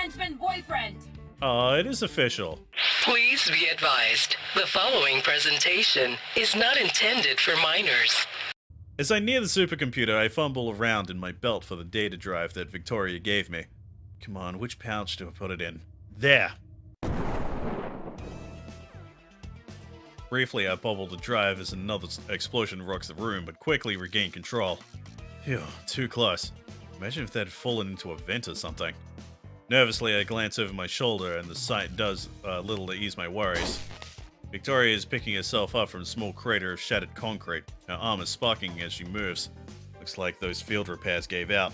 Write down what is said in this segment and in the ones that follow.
henchman boyfriend. Oh, it is official. Please be advised, the following presentation is not intended for minors. As I near the supercomputer, I fumble around in my belt for the data drive that Victoria gave me. Come on, which pouch do I put it in? There! Briefly, I bobble the drive as another explosion rocks the room, but quickly regain control. Phew, too close. Imagine if that had fallen into a vent or something. Nervously, I glance over my shoulder, and the sight does little to ease my worries. Victoria is picking herself up from a small crater of shattered concrete. Her arm is sparking as she moves. Looks like those field repairs gave out.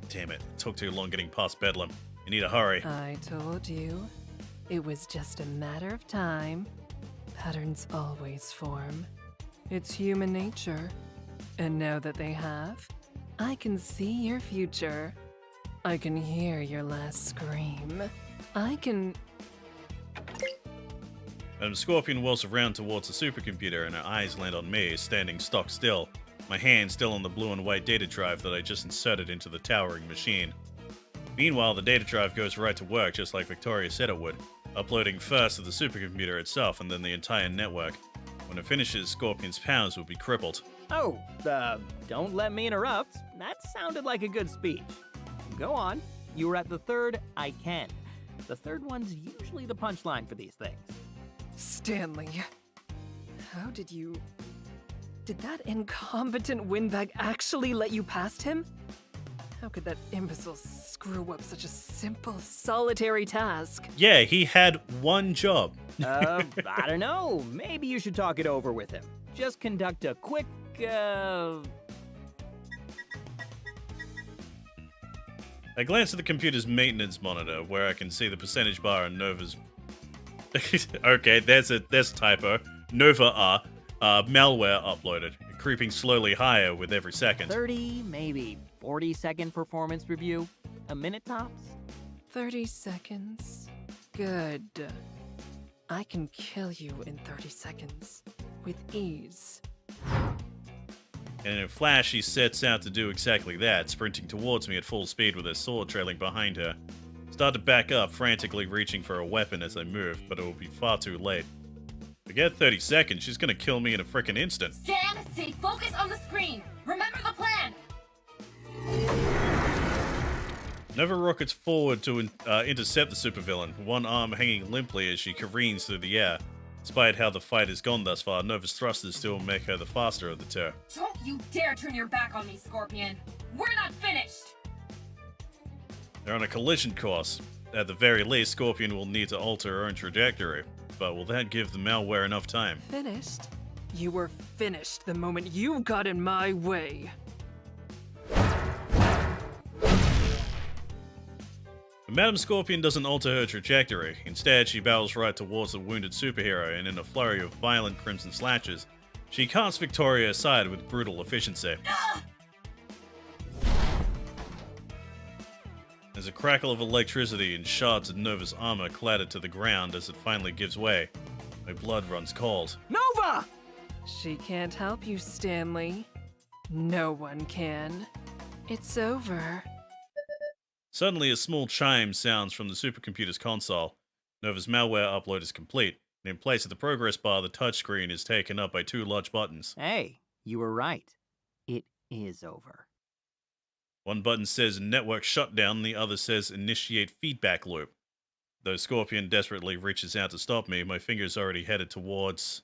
Damn it, it took too long getting past Bedlam. You need to hurry. I told you. It was just a matter of time. Patterns always form. It's human nature. And now that they have, I can see your future. I can hear your last scream. I can... Madam Scorpion whirls around towards the supercomputer and her eyes land on me, standing stock still, my hand still on the blue and white data drive that I just inserted into the towering machine. Meanwhile, the data drive goes right to work just like Victoria said it would, uploading first to the supercomputer itself and then the entire network. When it finishes, Scorpion's powers will be crippled. Oh, don't let me interrupt. That sounded like a good speech. Go on. You were at the third I can. The third one's usually the punchline for these things. Stanley, how did you... Did that incompetent windbag actually let you past him? How could that imbecile screw up such a simple, solitary task? Yeah, he had one job. I don't know. Maybe you should talk it over with him. Just conduct a quick, I glance at the computer's maintenance monitor, where I can see the percentage bar on Nova's... Okay, there's a typo. Nova malware uploaded, creeping slowly higher with every second. 30, maybe 40-second performance review. A minute tops? 30 seconds. Good. I can kill you in 30 seconds. With ease. And in a flash, she sets out to do exactly that, sprinting towards me at full speed with her sword trailing behind her. Start to back up, frantically reaching for a weapon as I move, but it will be far too late. Forget 30 seconds, she's gonna kill me in a frickin' instant. Stan, stay focused on the screen. Remember the plan. Nova rockets forward to intercept the supervillain, one arm hanging limply as she careens through the air. Despite how the fight has gone thus far, Nova's thrusters still make her the faster of the two. Don't you dare turn your back on me, Scorpion. We're not finished. They're on a collision course. At the very least, Scorpion will need to alter her own trajectory. But will that give the malware enough time? Finished? You were finished the moment you got in my way. But Madam Scorpion doesn't alter her trajectory. Instead, she barrels right towards the wounded superhero, and in a flurry of violent crimson slashes, she casts Victoria aside with brutal efficiency. There's a crackle of electricity and shards of Nova's armor clattered to the ground as it finally gives way. My blood runs cold. Nova! She can't help you, Stanley. No one can. It's over. Suddenly, a small chime sounds from the supercomputer's console. Nova's malware upload is complete, and in place of the progress bar, the touchscreen is taken up by two large buttons. Hey, you were right. It is over. One button says network shutdown, and the other says initiate feedback loop. Though Scorpion desperately reaches out to stop me, my finger's already headed towards...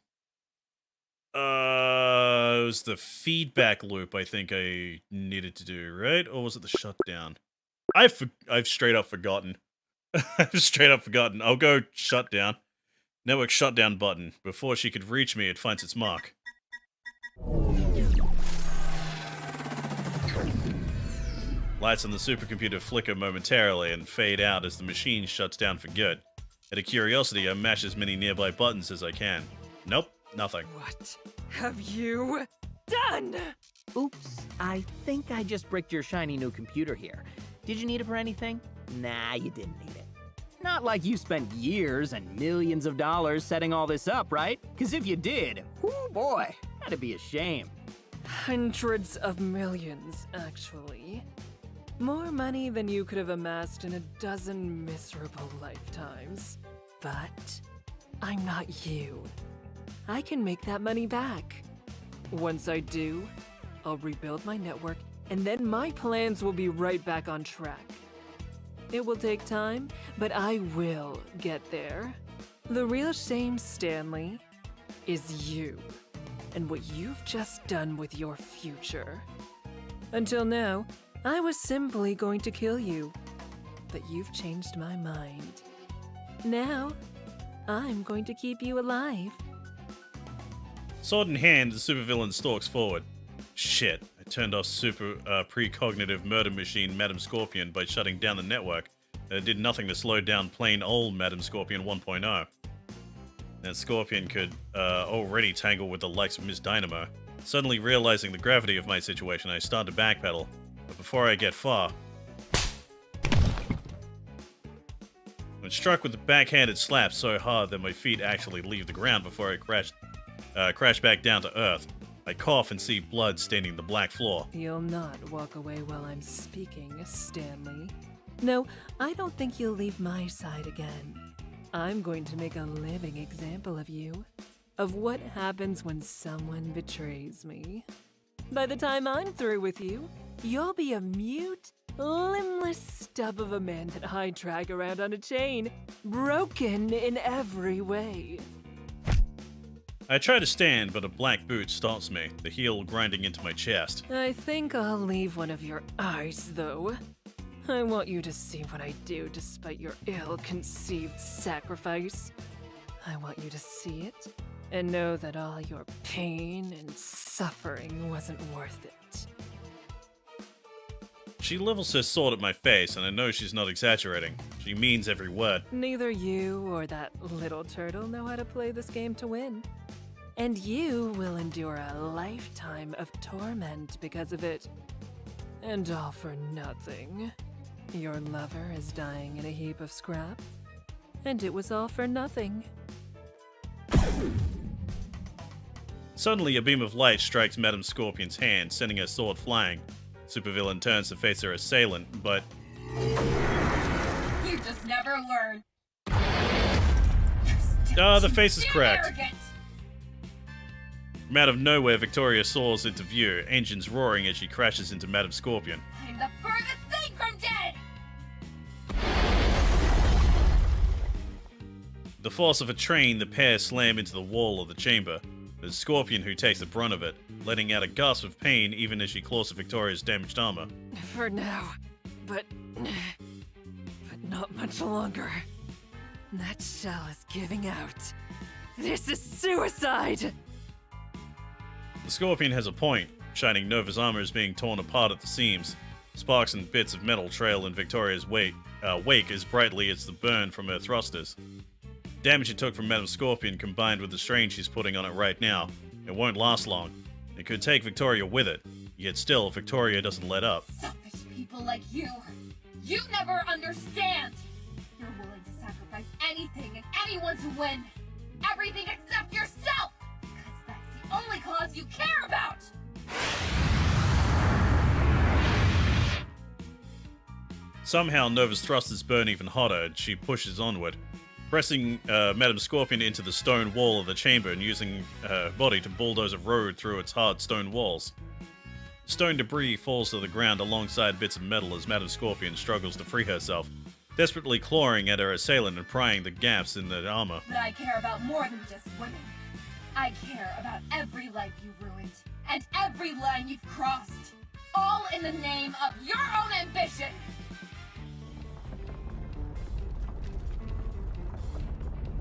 it was the feedback loop I think I needed to do, right? Or was it the shutdown? I've straight up forgotten. I've straight up forgotten. I'll go shutdown. Network shutdown button. Before she could reach me, it finds its mark. Lights on the supercomputer flicker momentarily and fade out as the machine shuts down for good. Out of curiosity, I mash as many nearby buttons as I can. Nope, nothing. What have you done? Oops, I think I just bricked your shiny new computer here. Did you need it for anything? Nah, you didn't need it. Not like you spent years and millions of dollars setting all this up, right? Because if you did, whoo boy, that'd be a shame. Hundreds of millions, actually. More money than you could have amassed in a dozen miserable lifetimes. But I'm not you. I can make that money back. Once I do, I'll rebuild my network, and then my plans will be right back on track. It will take time, but I will get there. The real shame, Stanley, is you, and what you've just done with your future. Until now, I was simply going to kill you, but you've changed my mind. Now, I'm going to keep you alive. Sword in hand, the supervillain stalks forward. Shit, I turned off precognitive murder machine Madam Scorpion by shutting down the network, and it did nothing to slow down plain old Madam Scorpion 1.0. That Scorpion could already tangle with the likes of Miss Dynamo. Suddenly realizing the gravity of my situation, I start to backpedal, but before I get far, I'm struck with a backhanded slap so hard that my feet actually leave the ground before I crash back down to earth. I cough and see blood staining the black floor. You'll not walk away while I'm speaking, Stanley. No, I don't think you'll leave my side again. I'm going to make a living example of you, of what happens when someone betrays me. By the time I'm through with you, you'll be a mute, limbless stub of a man that I drag around on a chain, broken in every way. I try to stand, but a black boot stops me, the heel grinding into my chest. I think I'll leave one of your eyes, though. I want you to see what I do despite your ill-conceived sacrifice. I want you to see it and know that all your pain and suffering wasn't worth it. She levels her sword at my face, and I know she's not exaggerating. She means every word. Neither you or that little turtle know how to play this game to win. And you will endure a lifetime of torment because of it. And all for nothing. Your lover is dying in a heap of scrap. And it was all for nothing. Suddenly, a beam of light strikes Madam Scorpion's hand, sending her sword flying. Supervillain turns to face her assailant, but You just never learn. the face is cracked. Arrogant. From out of nowhere, Victoria soars into view, engines roaring as she crashes into Madam Scorpion. I'm the furthest thing from dead. The force of a train, the pair slam into the wall of the chamber. There's Scorpion who takes the brunt of it, letting out a gasp of pain even as she claws at Victoria's damaged armor. For now. But not much longer. That shell is giving out. This is suicide! The Scorpion has a point. Shining Nova's armor is being torn apart at the seams. Sparks and bits of metal trail in Victoria's wake as brightly as the burn from her thrusters. Damage it took from Madam Scorpion combined with the strain she's putting on it right now, it won't last long. It could take Victoria with it, yet still, Victoria doesn't let up. Selfish people like you. You never understand. You're willing to sacrifice anything and anyone to win. Everything except yourself. Because that's the only cause you care about. Somehow, Nova's thrusters burn even hotter, and she pushes onward, pressing Madam Scorpion into the stone wall of the chamber and using her body to bulldoze a road through its hard stone walls. Stone debris falls to the ground alongside bits of metal as Madam Scorpion struggles to free herself, desperately clawing at her assailant and prying the gaps in the armor. But I care about more than just women. I care about every life you've ruined and every line you've crossed. All in the name of your own ambition.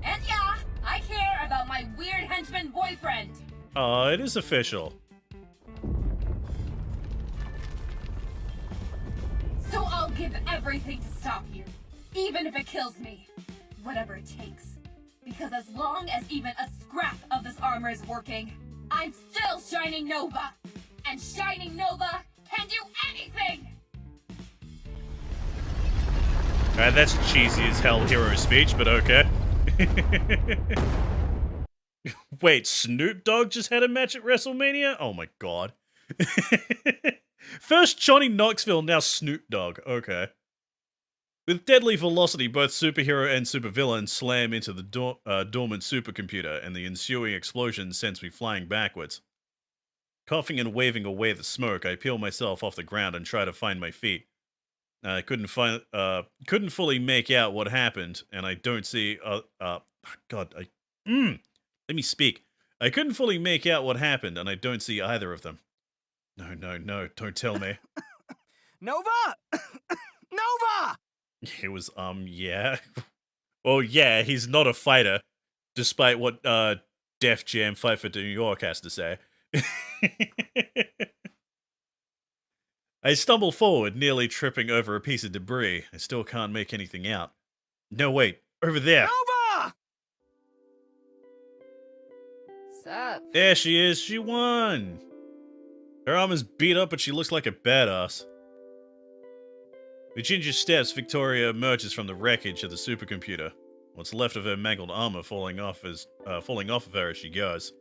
And yeah, I care about my weird henchman boyfriend. It is official. So I'll give everything to stop you, even if it kills me. Whatever it takes. Because as long as even a scrap of this armor is working, I'm still Shining Nova. And Shining Nova can do anything! Alright, that's cheesy as hell hero speech, but okay. Wait, Snoop Dogg just had a match at WrestleMania? Oh my god. First Johnny Knoxville, now Snoop Dogg. Okay. With deadly velocity, both superhero and supervillain slam into the dormant supercomputer, and the ensuing explosion sends me flying backwards. Coughing and waving away the smoke, I peel myself off the ground and try to find my feet. I couldn't fully make out what happened, and I don't see. God, let me speak. I couldn't fully make out what happened, and I don't see either of them. No, don't tell me. Nova! Nova! It was, yeah. Well, yeah, he's not a fighter, despite what, Def Jam Fight for New York has to say. I stumble forward, nearly tripping over a piece of debris. I still can't make anything out. No, wait, over there. Nova! Sup? There she is, she won! Her arm is beat up, but she looks like a badass. With ginger steps, Victoria emerges from the wreckage of the supercomputer. What's left of her mangled armor falling off of her as she goes.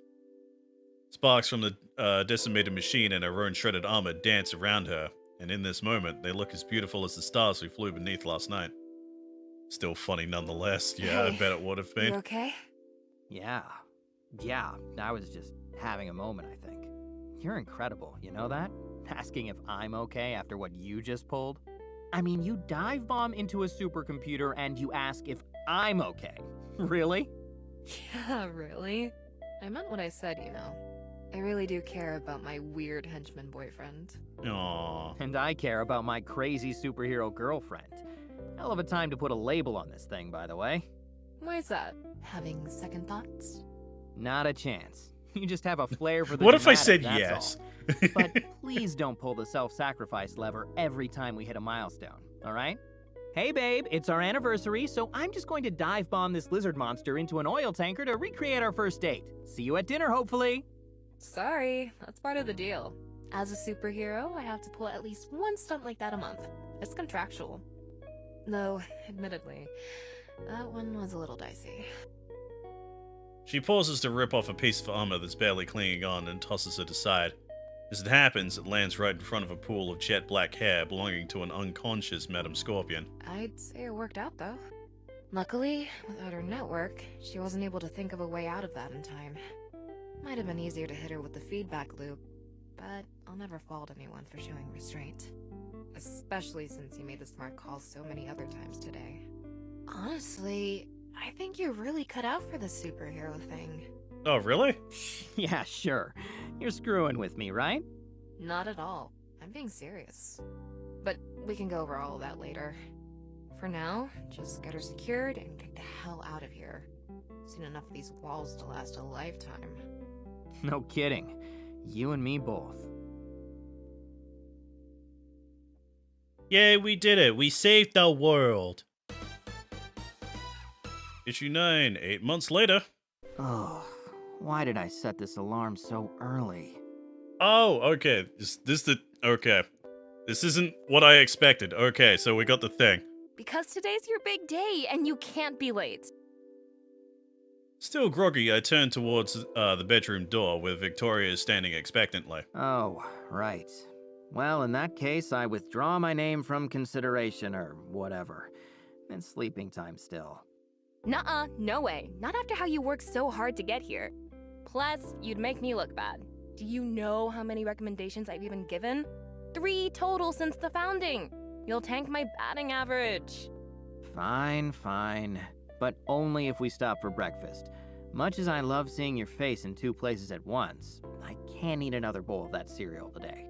Sparks from the decimated machine and her own shredded armor dance around her, and in this moment, they look as beautiful as the stars we flew beneath last night. Still funny nonetheless. Yeah, I bet it would have been. You okay? Yeah, I was just having a moment, I think. You're incredible, you know that? Asking if I'm okay after what you just pulled? I mean, you dive bomb into a supercomputer and you ask if I'm okay. Really? Yeah, really? I meant what I said, you know. I really do care about my weird henchman boyfriend. Aww. And I care about my crazy superhero girlfriend. Hell of a time to put a label on this thing, by the way. Why's that? Having second thoughts? Not a chance. You just have a flair for the What if I dramatic, said that's yes? all. But please don't pull the self-sacrifice lever every time we hit a milestone, all right? Hey babe, it's our anniversary, so I'm just going to dive bomb this lizard monster into an oil tanker to recreate our first date. See you at dinner, hopefully. Sorry, that's part of the deal. As a superhero, I have to pull at least one stunt like that a month. It's contractual. Though, admittedly, that one was a little dicey. She pauses to rip off a piece of armor that's barely clinging on and tosses it aside. As it happens, it lands right in front of a pool of jet black hair belonging to an unconscious Madame Scorpion. I'd say it worked out, though. Luckily, without her network, she wasn't able to think of a way out of that in time. Might have been easier to hit her with the feedback loop, but I'll never fault anyone for showing restraint. Especially since you made the smart call so many other times today. Honestly, I think you're really cut out for the superhero thing. Oh, really? Yeah, sure. You're screwing with me, right? Not at all. I'm being serious. But we can go over all of that later. For now, just get her secured and get the hell out of here. Seen enough of these walls to last a lifetime. No kidding. You and me both. Yay, we did it. We saved the world. Issue 9, 8 months later. Oh, why did I set this alarm so early? Oh, okay. Okay. This isn't what I expected. Okay, so we got the thing. Because today's your big day and you can't be late. Still groggy, I turn towards the bedroom door where Victoria is standing expectantly. Oh, right. Well, in that case, I withdraw my name from consideration or whatever. It's sleeping time still. Nuh-uh, no way. Not after how you worked so hard to get here. Plus, you'd make me look bad. Do you know how many recommendations I've even given? 3 total since the founding. You'll tank my batting average. Fine. But only if we stop for breakfast. Much as I love seeing your face in 2 places at once, I can't eat another bowl of that cereal today.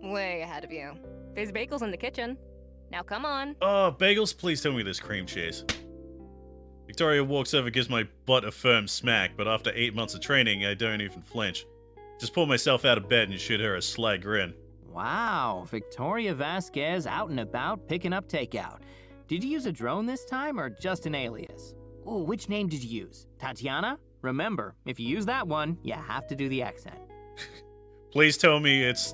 Way ahead of you. There's bagels in the kitchen. Now come on. Oh, bagels, please tell me there's cream cheese. Victoria walks over, gives my butt a firm smack, but after 8 months of training, I don't even flinch. Just pull myself out of bed and shoot her a sly grin. Wow, Victoria Vasquez out and about picking up takeout. Did you use a drone this time or just an alias? Ooh, which name did you use? Tatiana? Remember, if you use that one, you have to do the accent. Please tell me it's...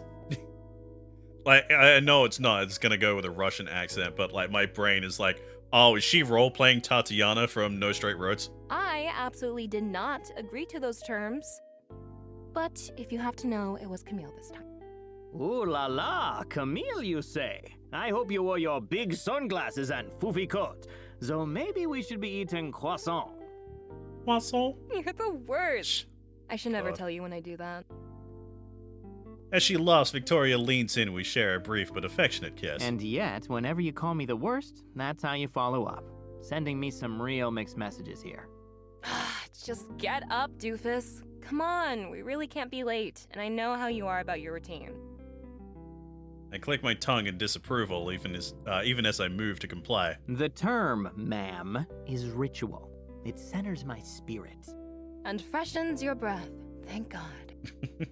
like, I know it's not. It's gonna go with a Russian accent, but like my brain is like, oh, is she role-playing Tatiana from No Straight Roads? I absolutely did not agree to those terms. But if you have to know, it was Camille this time. Ooh la la, Camille, you say? I hope you wore your big sunglasses and foofy coat. So maybe we should be eating croissant. Croissant? You're the worst. I should never God. tell you when I do that. As she laughs, Victoria leans in. We share a brief but affectionate kiss. And yet, whenever you call me the worst, that's how you follow up. Sending me some real mixed messages here. Just get up, doofus. Come on, we really can't be late, and I know how you are about your routine. I click my tongue in disapproval, even as I move to comply. The term, ma'am, is ritual. It centers my spirit. And freshens your breath, thank God.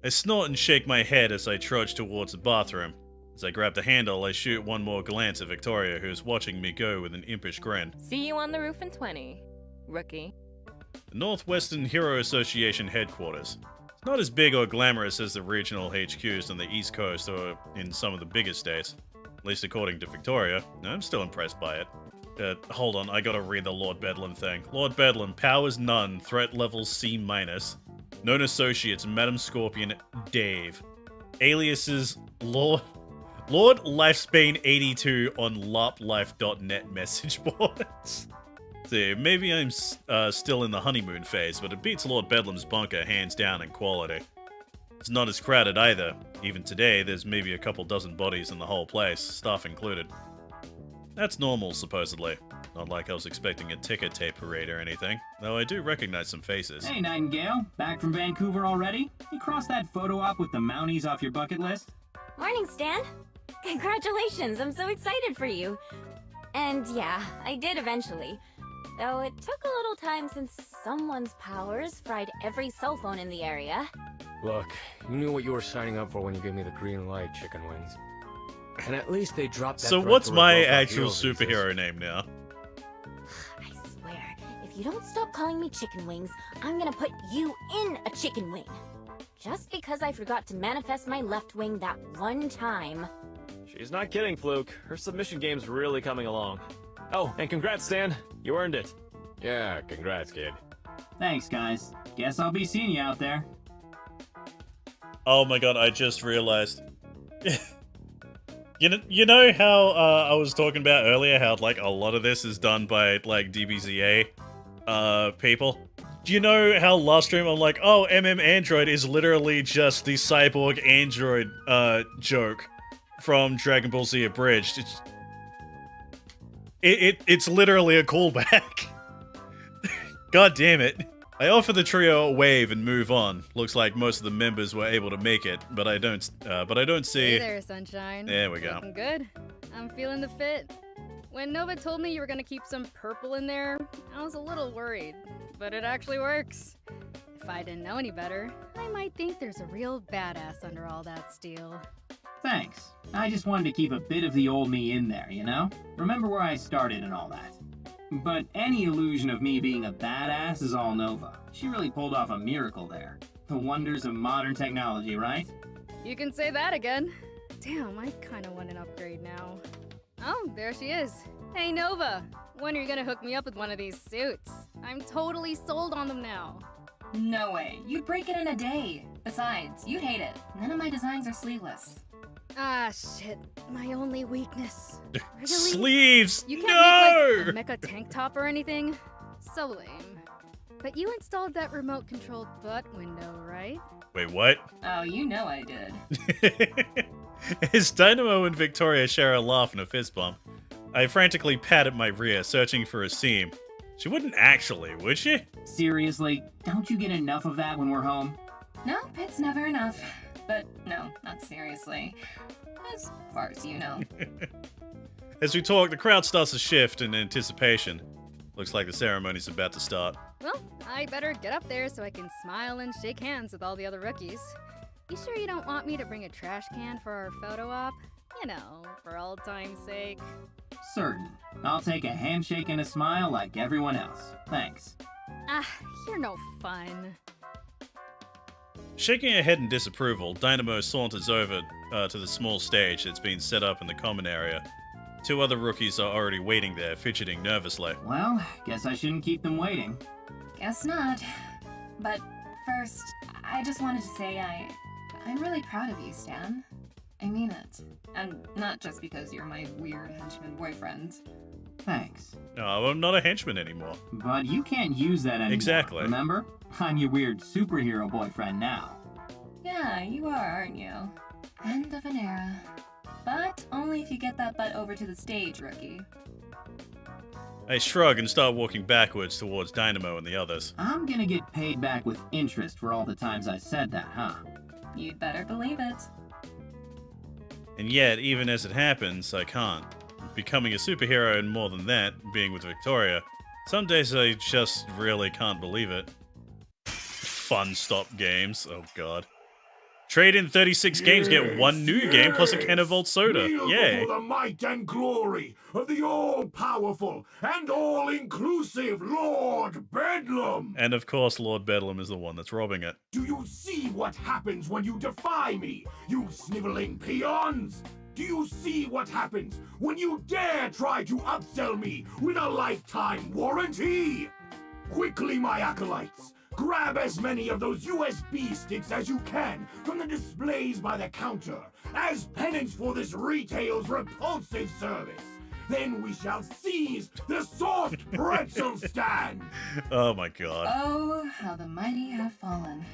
I snort and shake my head as I trudge towards the bathroom. As I grab the handle, I shoot one more glance at Victoria, who is watching me go with an impish grin. See you on the roof in 20, rookie. The Northwestern Hero Association headquarters. It's not as big or glamorous as the regional HQs on the East Coast or in some of the bigger states. At least according to Victoria. I'm still impressed by it. Hold on, I gotta read the Lord Bedlam thing. Lord Bedlam, powers none, threat level C-. Known associates, Madam Scorpion, Dave. Aliases, Lord Lifespan 82 on larplife.net message boards. See, maybe I'm still in the honeymoon phase, but it beats Lord Bedlam's bunker hands down in quality. It's not as crowded either. Even today, there's maybe a couple dozen bodies in the whole place, staff included. That's normal, supposedly. Not like I was expecting a ticker tape parade or anything, though I do recognize some faces. Hey, Nightingale. Back from Vancouver already? You crossed that photo op with the Mounties off your bucket list? Morning, Stan. Congratulations, I'm so excited for you. And yeah, I did eventually. Though it took a little time since someone's powers fried every cell phone in the area. Look, you knew what you were signing up for when you gave me the green light, chicken wings. And at least they dropped that So threat what's to my revoke our actual hero visas. superhero name now? I swear, if you don't stop calling me chicken wings, I'm gonna put you in a chicken wing. Just because I forgot to manifest my left wing that one time. She's not kidding, Fluke. Her submission game's really coming along. Oh, and congrats, Stan. You earned it. Yeah, congrats, kid. Thanks, guys. Guess I'll be seeing you out there. Oh my god, I just realized. You know how I was talking about earlier, how like a lot of this is done by like DBZA people? Do you know how last stream I'm like, oh, Android is literally just the cyborg android joke from Dragon Ball Z Abridged. It's literally a callback. God damn it. I offer the trio a wave and move on. Looks like most of the members were able to make it, but I don't see. Hey there, sunshine. There we go. Looking good. I'm feeling the fit. When Nova told me you were gonna keep some purple in there, I was a little worried, but it actually works. If I didn't know any better, I might think there's a real badass under all that steel. Thanks. I just wanted to keep a bit of the old me in there, you know? Remember where I started and all that. But any illusion of me being a badass is all Nova. She really pulled off a miracle there. The wonders of modern technology, right? You can say that again. Damn, I kinda want an upgrade now. Oh, there she is. Hey Nova, when are you gonna hook me up with one of these suits? I'm totally sold on them now. No way. You'd break it in a day. Besides, you'd hate it. None of my designs are sleeveless. Ah, shit. My only weakness. Really? Sleeves! You can't No! make, like, a mecha tank top or anything? So lame. But you installed that remote-controlled butt window, right? Wait, what? Oh, you know I did. As Dynamo and Victoria share a laugh and a fist bump, I frantically pat at my rear, searching for a seam. She wouldn't actually, would she? Seriously, don't you get enough of that when we're home? Nope, it's never enough. But no, not seriously. As far as you know. As we talk, the crowd starts to shift in anticipation. Looks like the ceremony's about to start. Well, I better get up there so I can smile and shake hands with all the other rookies. You sure you don't want me to bring a trash can for our photo op? You know, for old time's sake. Certain. I'll take a handshake and a smile like everyone else. Thanks. Ah, you're no fun. Shaking her head in disapproval, Dynamo saunters over to the small stage that's been set up in the common area. Two other rookies are already waiting there, fidgeting nervously. Well, guess I shouldn't keep them waiting. Guess not. But first, I just wanted to say I'm really proud of you, Stan. I mean it. And not just because you're my weird henchman boyfriend. Thanks. No, I'm not a henchman anymore. But you can't use that anymore, Exactly. remember? I'm your weird superhero boyfriend now. Yeah, you are, aren't you? End of an era. But only if you get that butt over to the stage, rookie. I shrug and start walking backwards towards Dynamo and the others. I'm gonna get paid back with interest for all the times I said that, huh? You'd better believe it. And yet, even as it happens, I can't. Becoming a superhero and more than that, being with Victoria, some days I just really can't believe it. Fun stop games, oh god. Trade in 36 games, get one new game plus a can of Volt soda. Kneel Yay. before the might and glory of the all-powerful and all-inclusive Lord Bedlam! And of course, Lord Bedlam is the one that's robbing it. Do you see what happens when you defy me, you sniveling peons? Do you see what happens when you dare try to upsell me with a lifetime warranty? Quickly, my acolytes! Grab as many of those USB sticks as you can from the displays by the counter as penance for this retail's repulsive service. Then we shall seize the soft pretzel stand. Oh my god. Oh, how the mighty have fallen.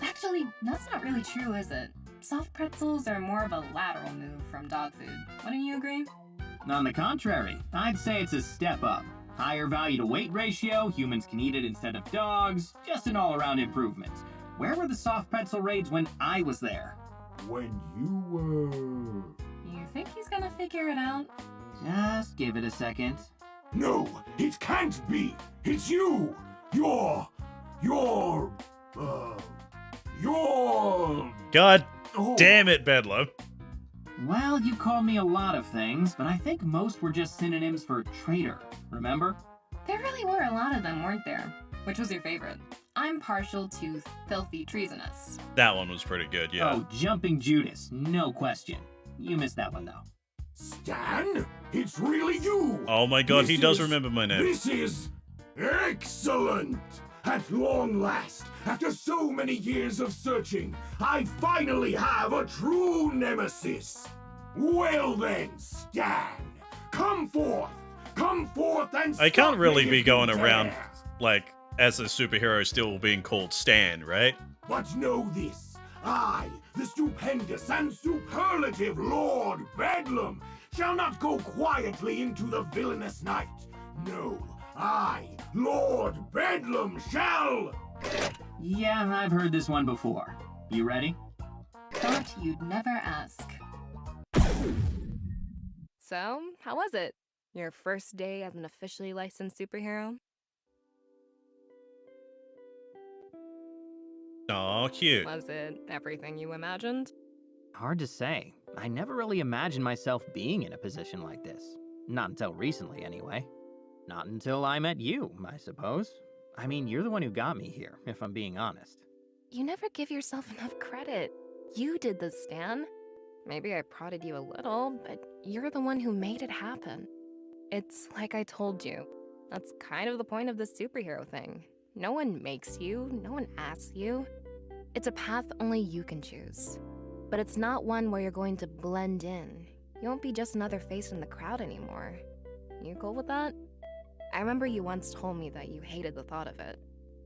Actually, that's not really true, is it? Soft pretzels are more of a lateral move from dog food. Wouldn't you agree? On the contrary, I'd say it's a step up. Higher value to weight ratio, humans can eat it instead of dogs, just an all-around improvement. Where were the soft pretzel raids when I was there? When you were... You think he's gonna figure it out? Just give it a second. No, it can't be! It's you! You're... God Oh. damn it, Bedlam. Well, you called me a lot of things, but I think most were just synonyms for traitor, remember? There really were a lot of them, weren't there? Which was your favorite? I'm partial to filthy treasonous. That one was pretty good, yeah. Oh, Jumping Judas, no question. You missed that one, though. Stan? It's really you! Oh my god, This he does is- remember my name. This is... excellent! At long last, after so many years of searching, I finally have a true nemesis! Well then, Stan, come forth! Come forth and I can't stop really me be if you going around, dare. like, as a superhero still being called Stan, right? But know this, I, the stupendous and superlative Lord Bedlam, shall not go quietly into the villainous night. No, I, Lord Bedlam, shall... Yeah, I've heard this one before. You ready? Thought you'd never ask. So, how was it? Your first day as an officially licensed superhero? Aw, cute. Was it everything you imagined? Hard to say. I never really imagined myself being in a position like this. Not until recently, anyway. Not until I met you, I suppose. I mean, you're the one who got me here, if I'm being honest. You never give yourself enough credit. You did this, Stan. Maybe I prodded you a little, but you're the one who made it happen. It's like I told you. That's kind of the point of this superhero thing. No one makes you, no one asks you. It's a path only you can choose. But it's not one where you're going to blend in. You won't be just another face in the crowd anymore. You cool with that? I remember you once told me that you hated the thought of it.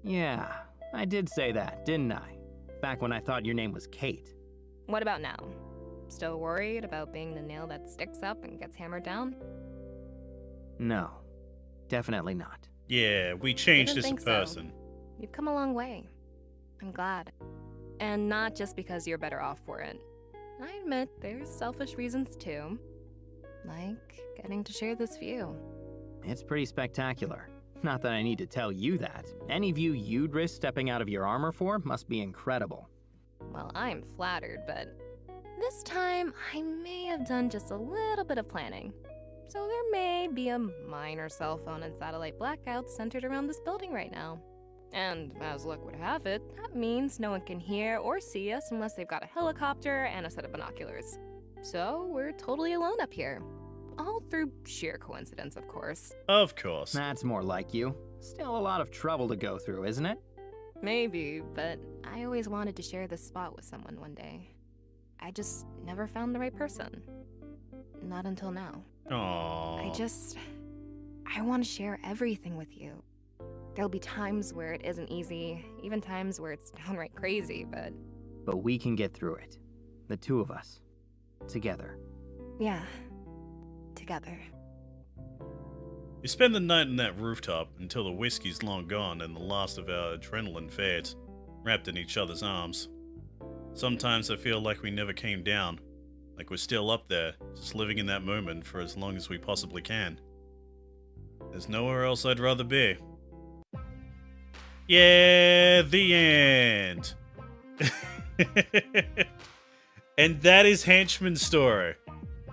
Yeah, I did say that, didn't I? Back when I thought your name was Kate. What about now? Still worried about being the nail that sticks up and gets hammered down? No, definitely not. Yeah, we changed Didn't as a think so. person. You've come a long way. I'm glad. And not just because you're better off for it. I admit there's selfish reasons too. Like getting to share this view. It's pretty spectacular. Not that I need to tell you that. Any view you'd risk stepping out of your armor for must be incredible. Well, I'm flattered, but this time I may have done just a little bit of planning. So there may be a minor cell phone and satellite blackout centered around this building right now. And as luck would have it, that means no one can hear or see us unless they've got a helicopter and a set of binoculars. So we're totally alone up here. All through sheer coincidence, of course. Of course. That's more like you. Still a lot of trouble to go through, isn't it? Maybe, but I always wanted to share this spot with someone one day. I just never found the right person. Not until now. Aww. I want to share everything with you. There'll be times where it isn't easy, even times where it's downright crazy, but... But we can get through it. The two of us. Together. Yeah. Together. We spend the night on that rooftop until the whiskey's long gone and the last of our adrenaline fades, wrapped in each other's arms. Sometimes I feel like we never came down, like we're still up there, just living in that moment for as long as we possibly can. There's nowhere else I'd rather be. Yeah, the end. And that is Henchman Story.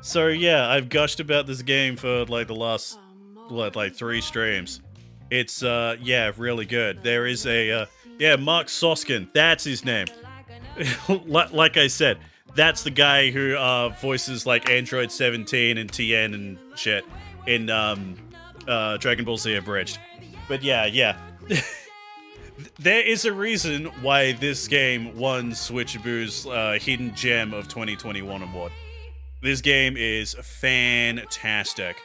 So yeah, I've gushed about this game for like the last, like 3 streams. It's, yeah, really good. There is a, yeah, Mark Soskin, that's his name. Like I said, that's the guy who, voices like Android 17 and TN and shit in, Dragon Ball Z Abridged. But yeah. There is a reason why this game won Switchaboo's Hidden Gem of 2021 award. This game is fantastic.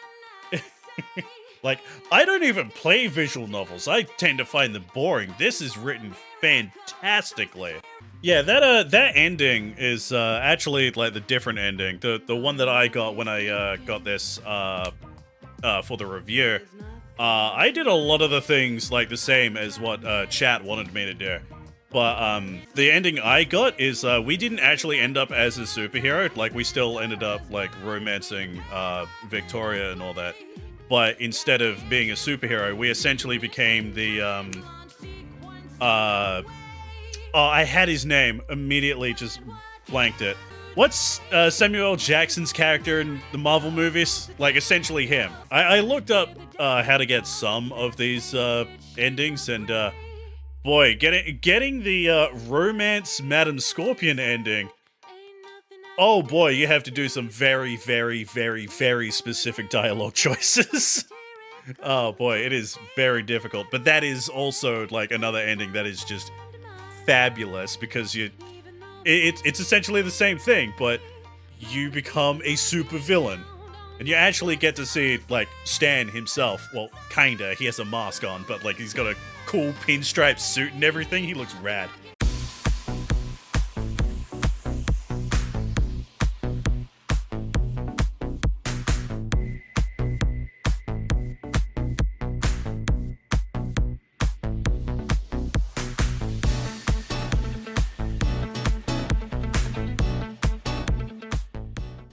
Like, I don't even play visual novels. I tend to find them boring. This is written fantastically. Yeah, that ending is actually like the different ending. The one that I got when I got this for the review. I did a lot of the things like the same as what chat wanted me to do. But the ending I got is we didn't actually end up as a superhero. Like, we still ended up like romancing Victoria and all that. But instead of being a superhero, we essentially became the oh, I had his name, immediately just blanked it. What's Samuel L. Jackson's character in the Marvel movies? Like, essentially him. I looked up how to get some of these endings, and boy, getting the romance Madam Scorpion ending, oh boy, you have to do some very, very, very, very specific dialogue choices. Oh boy, it is very difficult. But that is also like another ending that is just fabulous, because it's essentially the same thing, but you become a super villain. And you actually get to see, like, Stan himself. Well, kinda. He has a mask on, but, like, he's got a cool pinstripe suit and everything. He looks rad.